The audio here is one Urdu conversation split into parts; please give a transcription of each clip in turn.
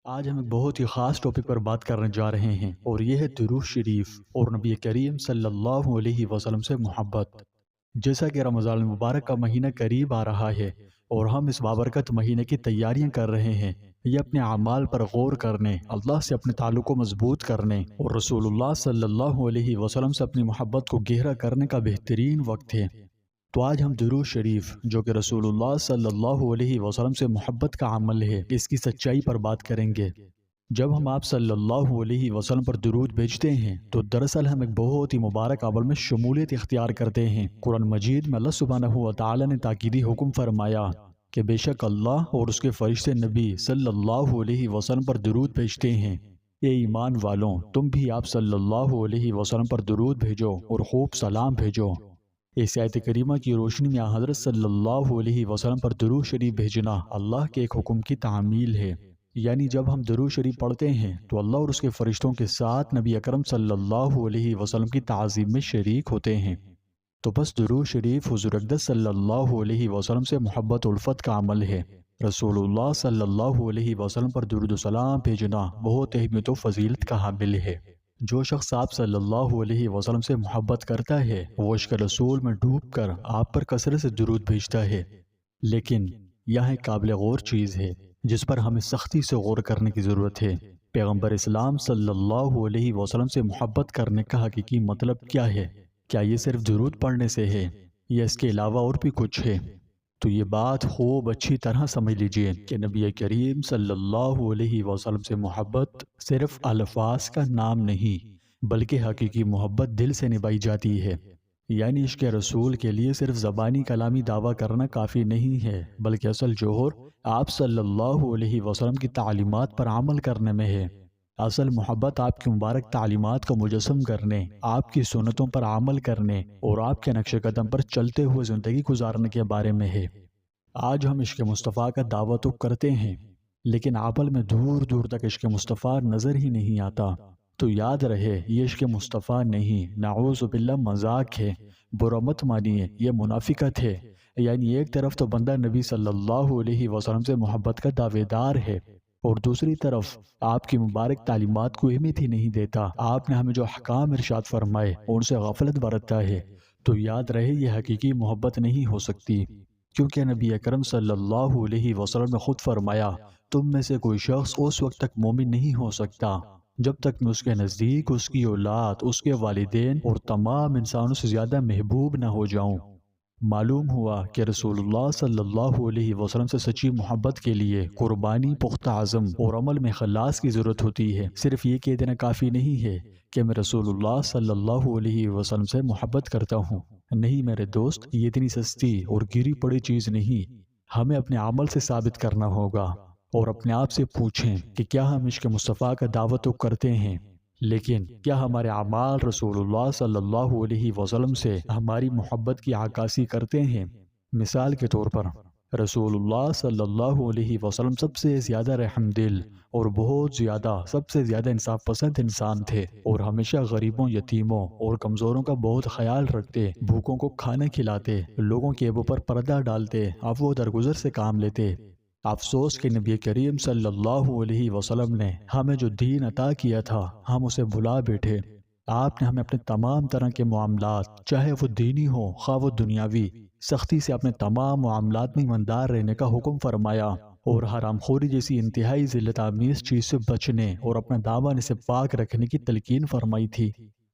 آج ہم ایک بہت ہی خاص ٹاپک پر بات کرنے جا رہے ہیں اور یہ ہے درود شریف اور نبی کریم صلی اللہ علیہ وسلم سے محبت۔ جیسا کہ رمضان المبارک کا مہینہ قریب آ رہا ہے اور ہم اس بابرکت مہینے کی تیاریاں کر رہے ہیں، یہ اپنے اعمال پر غور کرنے، اللہ سے اپنے تعلق کو مضبوط کرنے اور رسول اللہ صلی اللہ علیہ وسلم سے اپنی محبت کو گہرا کرنے کا بہترین وقت ہے۔ تو آج ہم درود شریف جو کہ رسول اللہ صلی اللہ علیہ وسلم سے محبت کا عمل ہے، اس کی سچائی پر بات کریں گے۔ جب ہم آپ صلی اللہ علیہ وسلم پر درود بھیجتے ہیں تو دراصل ہم ایک بہت ہی مبارک عمل میں شمولیت اختیار کرتے ہیں۔ قرآن مجید میں اللہ سبحانہ و تعالی نے تاکیدی حکم فرمایا کہ بے شک اللہ اور اس کے فرشتے نبی صلی اللہ علیہ وسلم پر درود بھیجتے ہیں۔ اے ایمان والوں، تم بھی آپ صلی اللہ علیہ وسلم پر درود بھیجو اور خوب سلام بھیجو۔ اس آیت کریمہ کی روشنی میں حضرت صلی اللہ علیہ وسلم پر درود شریف بھیجنا اللہ کے ایک حکم کی تعمیل ہے، یعنی جب ہم درود شریف پڑھتے ہیں تو اللہ اور اس کے فرشتوں کے ساتھ نبی اکرم صلی اللہ علیہ وسلم کی تعظیم میں شریک ہوتے ہیں۔ تو بس درود شریف حضور اقدس صلی اللہ علیہ وسلم سے محبت الفت کا عمل ہے۔ رسول اللہ صلی اللہ علیہ وسلم پر درود و سلام بھیجنا بہت اہمیت و فضیلت کا حامل ہے۔ جو شخص آپ صلی اللہ علیہ وسلم سے محبت کرتا ہے وہ عشق رسول میں ڈوب کر آپ پر کثرت سے درود بھیجتا ہے، لیکن یہاں ایک قابل غور چیز ہے جس پر ہمیں سختی سے غور کرنے کی ضرورت ہے۔ پیغمبر اسلام صلی اللہ علیہ وسلم سے محبت کرنے کا حقیقی مطلب کیا ہے؟ کیا یہ صرف درود پڑھنے سے ہے یا اس کے علاوہ اور بھی کچھ ہے؟ تو یہ بات خوب اچھی طرح سمجھ لیجئے کہ نبی کریم صلی اللہ علیہ وسلم سے محبت صرف الفاظ کا نام نہیں بلکہ حقیقی محبت دل سے نبھائی جاتی ہے۔ یعنی عشق رسول کے لیے صرف زبانی کلامی دعویٰ کرنا کافی نہیں ہے، بلکہ اصل جوہر آپ صلی اللہ علیہ وسلم کی تعلیمات پر عمل کرنے میں ہے۔ اصل محبت آپ کی مبارک تعلیمات کو مجسم کرنے، آپ کی سنتوں پر عمل کرنے اور آپ کے نقش قدم پر چلتے ہوئے زندگی گزارنے کے بارے میں ہے۔ آج ہم عشق مصطفیٰ کا دعویٰ تو کرتے ہیں لیکن عمل میں دور دور تک عشق مصطفیٰ نظر ہی نہیں آتا۔ تو یاد رہے، یہ عشق مصطفیٰ نہیں، نعوذ باللہ مذاق ہے، برا مت مانیے، یہ منافقت ہے۔ یعنی ایک طرف تو بندہ نبی صلی اللہ علیہ وسلم سے محبت کا دعوے دار ہے اور دوسری طرف آپ کی مبارک تعلیمات کو اہمیت ہی نہیں دیتا، آپ نے ہمیں جو احکام ارشاد فرمائے ان سے غفلت برتتا ہے۔ تو یاد رہے، یہ حقیقی محبت نہیں ہو سکتی، کیونکہ نبی اکرم صلی اللہ علیہ وسلم نے خود فرمایا، تم میں سے کوئی شخص اس وقت تک مومن نہیں ہو سکتا جب تک میں اس کے نزدیک اس کی اولاد، اس کے والدین اور تمام انسانوں سے زیادہ محبوب نہ ہو جاؤں۔ معلوم ہوا کہ رسول اللہ صلی اللہ علیہ وسلم سے سچی محبت کے لیے قربانی، پختہ عزم اور عمل میں اخلاص کی ضرورت ہوتی ہے۔ صرف یہ کہہ دینا کافی نہیں ہے کہ میں رسول اللہ صلی اللہ علیہ وسلم سے محبت کرتا ہوں۔ نہیں میرے دوست، یہ اتنی سستی اور گری پڑی چیز نہیں، ہمیں اپنے عمل سے ثابت کرنا ہوگا اور اپنے آپ سے پوچھیں کہ کیا ہم عشق مصطفیٰ کا دعویٰ تو کرتے ہیں، لیکن کیا ہمارے اعمال رسول اللہ صلی اللہ علیہ وسلم سے ہماری محبت کی عکاسی کرتے ہیں؟ مثال کے طور پر رسول اللہ صلی اللہ علیہ وسلم سب سے زیادہ رحم دل اور سب سے زیادہ انصاف پسند انسان تھے اور ہمیشہ غریبوں، یتیموں اور کمزوروں کا بہت خیال رکھتے، بھوکوں کو کھانا کھلاتے، لوگوں کے عیبوں پر پردہ ڈالتے، عفو و درگزر سے کام لیتے۔ افسوس کہ نبی کریم صلی اللہ علیہ وسلم نے ہمیں جو دین عطا کیا تھا ہم اسے بھلا بیٹھے۔ آپ نے ہمیں اپنے تمام طرح کے معاملات، چاہے وہ دینی ہو خواہ وہ دنیاوی، سختی سے اپنے تمام معاملات میں ایماندار رہنے کا حکم فرمایا اور حرام خوری جیسی انتہائی ذلت آمیز چیز سے بچنے اور اپنا دامن سے پاک رکھنے کی تلقین فرمائی تھی۔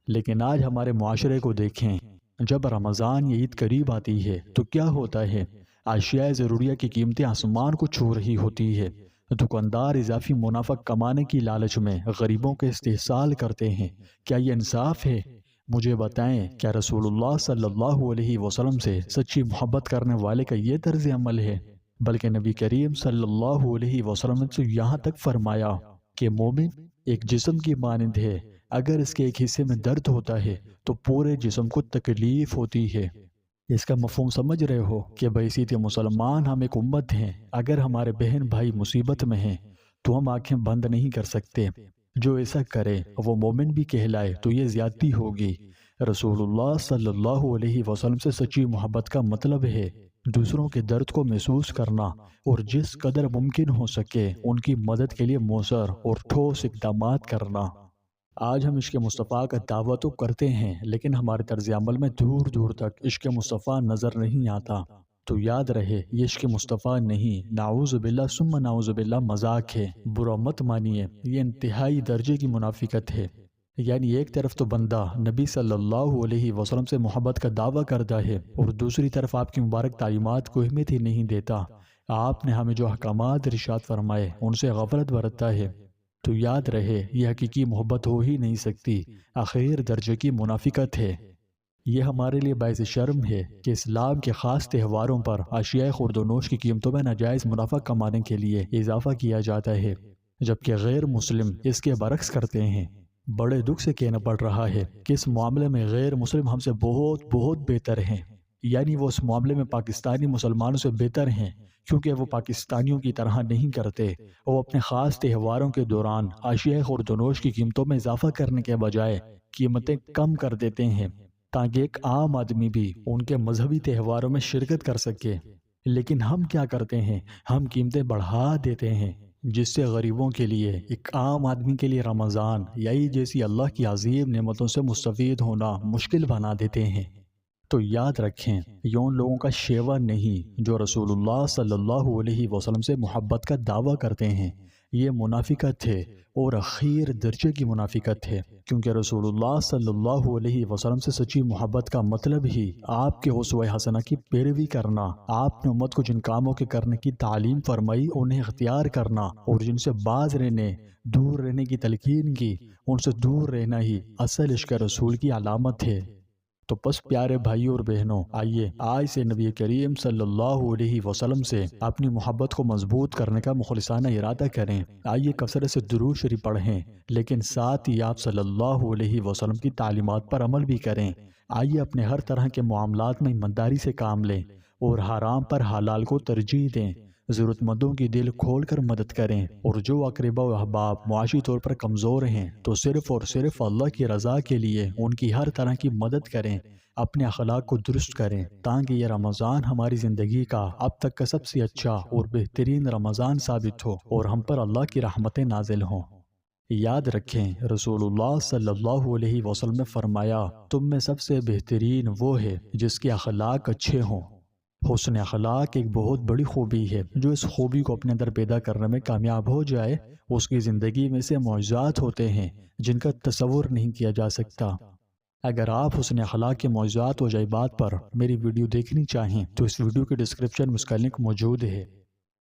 لیکن آج ہمارے معاشرے کو دیکھیں، جب رمضان یا عید قریب آتی ہے تو کیا ہوتا ہے؟ اشیاء ضروریہ کی قیمتیں آسمان کو چھو رہی ہوتی ہے، دکاندار اضافی منافع کمانے کی لالچ میں غریبوں کے استحصال کرتے ہیں۔ کیا یہ انصاف ہے؟ مجھے بتائیں، کیا رسول اللہ صلی اللہ علیہ وسلم سے سچی محبت کرنے والے کا یہ طرز عمل ہے؟ بلکہ نبی کریم صلی اللہ علیہ وسلم نے تو یہاں تک فرمایا کہ مومن ایک جسم کی مانند ہے، اگر اس کے ایک حصے میں درد ہوتا ہے تو پورے جسم کو تکلیف ہوتی ہے۔ اس کا مفہوم سمجھ رہے ہو کہ بحیثیت مسلمان ہم ایک امت ہیں، اگر ہمارے بہن بھائی مصیبت میں ہیں تو ہم آنکھیں بند نہیں کر سکتے۔ جو ایسا کرے وہ مومن بھی کہلائے تو یہ زیادتی ہوگی۔ رسول اللہ صلی اللہ علیہ وسلم سے سچی محبت کا مطلب ہے دوسروں کے درد کو محسوس کرنا اور جس قدر ممکن ہو سکے ان کی مدد کے لیے مؤثر اور ٹھوس اقدامات کرنا۔ آج ہم عشق مصطفیٰ کا دعویٰ تو کرتے ہیں لیکن ہمارے طرز عمل میں دور دور تک عشق مصطفیٰ نظر نہیں آتا۔ تو یاد رہے یہ عشق مصطفیٰ نہیں، نعوذ باللہ ثم نعوذ باللہ مذاق ہے، برا مت مانیے، یہ انتہائی درجے کی منافقت ہے۔ یعنی ایک طرف تو بندہ نبی صلی اللہ علیہ وسلم سے محبت کا دعویٰ کرتا ہے اور دوسری طرف آپ کی مبارک تعلیمات کو اہمیت ہی نہیں دیتا۔ آپ نے ہمیں جو احکامات ارشاد فرمائے ان سے غفلت برتتا ہے۔ تو یاد رہے یہ حقیقی محبت ہو ہی نہیں سکتی، آخر درجے کی منافقت ہے۔ یہ ہمارے لیے باعث شرم ہے کہ اسلام کے خاص تہواروں پر اشیاء خورد و نوش کی قیمتوں میں ناجائز منافع کمانے کے لیے اضافہ کیا جاتا ہے، جبکہ غیر مسلم اس کے برعکس کرتے ہیں۔ بڑے دکھ سے کہنا پڑ رہا ہے کہ اس معاملے میں غیر مسلم ہم سے بہت بہت بہتر ہیں، یعنی وہ اس معاملے میں پاکستانی مسلمانوں سے بہتر ہیں، کیونکہ وہ پاکستانیوں کی طرح نہیں کرتے۔ وہ اپنے خاص تہواروں کے دوران اشیاء خورد و نوش کی قیمتوں میں اضافہ کرنے کے بجائے قیمتیں کم کر دیتے ہیں تاکہ ایک عام آدمی بھی ان کے مذہبی تہواروں میں شرکت کر سکے۔ لیکن ہم کیا کرتے ہیں؟ ہم قیمتیں بڑھا دیتے ہیں، جس سے غریبوں کے لیے، ایک عام آدمی کے لیے رمضان یہی جیسی اللہ کی عظیم نعمتوں سے مستفید ہونا مشکل بنا دیتے ہیں۔ تو یاد رکھیں یہ ان لوگوں کا شیوا نہیں جو رسول اللہ صلی اللہ علیہ وسلم سے محبت کا دعویٰ کرتے ہیں، یہ منافقت ہے اور اخیر درجے کی منافقت ہے، کیونکہ رسول اللہ صلی اللہ علیہ وسلم سے سچی محبت کا مطلب ہی آپ کے اسوہ حسنہ کی پیروی کرنا، آپ نے امت کو جن کاموں کے کرنے کی تعلیم فرمائی انہیں اختیار کرنا اور جن سے باز رہنے، دور رہنے کی تلقین کی، ان سے دور رہنا ہی اصل عشق رسول کی علامت ہے۔ تو پس پیارے بھائیوں اور بہنوں، آئیے آج سے نبی کریم صلی اللہ علیہ وسلم سے اپنی محبت کو مضبوط کرنے کا مخلصانہ ارادہ کریں۔ آئیے کثرت سے درود شریف پڑھیں، لیکن ساتھ ہی آپ صلی اللہ علیہ وسلم کی تعلیمات پر عمل بھی کریں۔ آئیے اپنے ہر طرح کے معاملات میں ایمانداری سے کام لیں اور حرام پر حلال کو ترجیح دیں، ضرورت مندوں کی دل کھول کر مدد کریں، اور جو اقربا و احباب معاشی طور پر کمزور ہیں تو صرف اور صرف اللہ کی رضا کے لیے ان کی ہر طرح کی مدد کریں، اپنے اخلاق کو درست کریں، تاکہ یہ رمضان ہماری زندگی کا اب تک کا سب سے اچھا اور بہترین رمضان ثابت ہو اور ہم پر اللہ کی رحمتیں نازل ہوں۔ یاد رکھیں رسول اللہ صلی اللہ علیہ وسلم نے فرمایا، تم میں سب سے بہترین وہ ہے جس کے اخلاق اچھے ہوں۔ حسن اخلاق ایک بہت بڑی خوبی ہے، جو اس خوبی کو اپنے اندر پیدا کرنے میں کامیاب ہو جائے اس کی زندگی میں سے معجزات ہوتے ہیں جن کا تصور نہیں کیا جا سکتا۔ اگر آپ حسن اخلاق کے معجزات و عجائبات پر میری ویڈیو دیکھنی چاہیں تو اس ویڈیو کے ڈسکرپشن میں اس کا لنک موجود ہے۔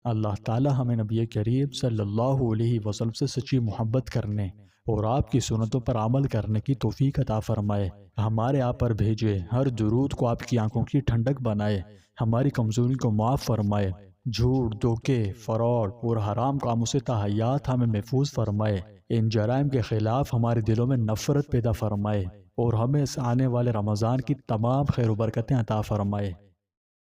اللہ تعالی ہمیں نبی کریم صلی اللہ علیہ وسلم سے سچی محبت کرنے اور آپ کی سنتوں پر عمل کرنے کی توفیق عطا فرمائے، ہمارے آپ پر بھیجے ہر درود کو آپ کی آنکھوں کی ٹھنڈک بنائے، ہماری کمزوری کو معاف فرمائے، جھوٹ، دھوکے، فراڈ اور حرام کاموں سے تحیات ہمیں محفوظ فرمائے، ان جرائم کے خلاف ہمارے دلوں میں نفرت پیدا فرمائے اور ہمیں اس آنے والے رمضان کی تمام خیر و برکتیں عطا فرمائے۔